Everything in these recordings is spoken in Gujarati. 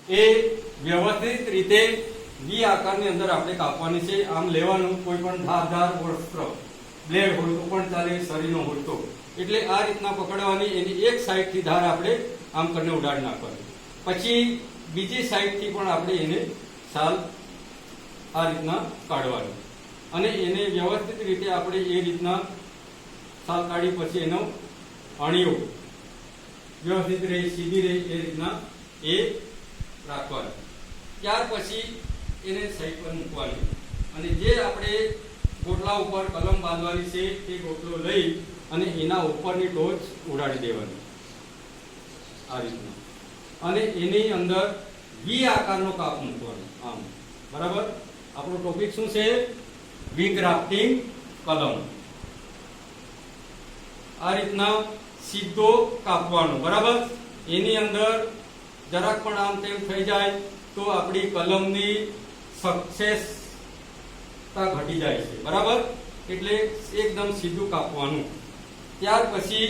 એ વ્યવસ્થિત રીતે વી આકારની અંદર આપણે કાપવાની છે. આમ લેવાનું, કોઈ પણ ધારદાર વસ્ત્ર બ્લેડ હોય તો પણ ચાલે, શરીરનો હોય તો. એટલે આ રીતના પકડવાની, એની એક સાઈડથી ધાર આપણે આમ કરીને ઉડાડી નાખવાની. પછી બીજી સાઈડથી પણ આપણે એને સાલ આ રીતના કાઢવાની અને એને વ્યવસ્થિત રીતે આપણે એ રીતના સાલ કાઢી પછી એનો અણીઓ વ્યવસ્થિત રહે, સીધી રહે એ રીતના એ રાખવાની. ત્યાર પછી એને સાઈડ પર મૂકવાની અને જે આપણે ગોટલા ઉપર કલમ બાંધવાની છે તે ગોટલો લઈ અને એના ઉપરની ટોચ ઉડાડી દેવાની આ રીતના અને એની અંદર વી આકારનો કાપ મૂકવાનો. આમ બરાબર. આપણો ટોપિક શું છે? વી ગ્રાફ્ટિંગ કલમ. આ રીતના સીધો કાપવાનો. બરાબર. એની અંદર જરાક પણ આમ તેમ થઈ જાય તો આપણી કલમની સક્સેસતા ઘટી જાય છે. બરાબર. એટલે એકદમ સીધું કાપવાનું. ત્યાર પછી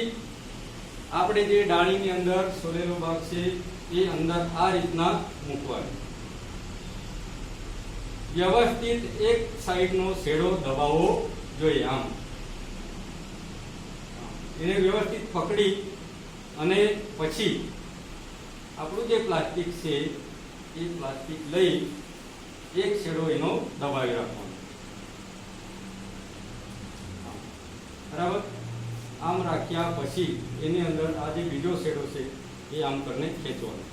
આપણે જે ડાળીની અંદર સોલેલો ભાગ છે એ અંદર આ રીતના મૂકવાનો. વ્યવસ્થિત એક સાઈડનો શેડો દબાવવો જોઈએ. આમ એને વ્યવસ્થિત પકડી અને પછી આપણું જે પ્લાસ્ટિક છે એ પ્લાસ્ટિક લઈ એક શેડો એનો દબાવી રાખવાનો. બરાબર. આમ રાખ્યા પછી એની અંદર આ જે બીજો શેડો છે એ આમ કરીને ખેંચવાનો.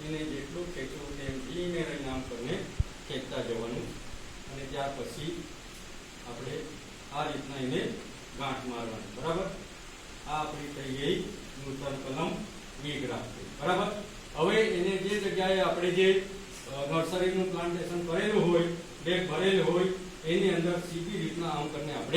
એને જેટલું ખેંચવું તેમ ધીમે રહીને આમ કરીને ખેંચતા જવાનું અને ત્યાર પછી આપણે આ રીતના એને ગાંઠ મારવાની. બરાબર. આ આપણી થઈ ગઈ નૂતન કલમ વી ગ્રાફ્ટિંગ. બરાબર. હવે એને જે જગ્યાએ આપણે જે નર્સરીનું પ્લાન્ટેશન કરેલું હોય, બેગ ભરેલું હોય એની અંદર સીધી રીતના આમ કરીને આપણે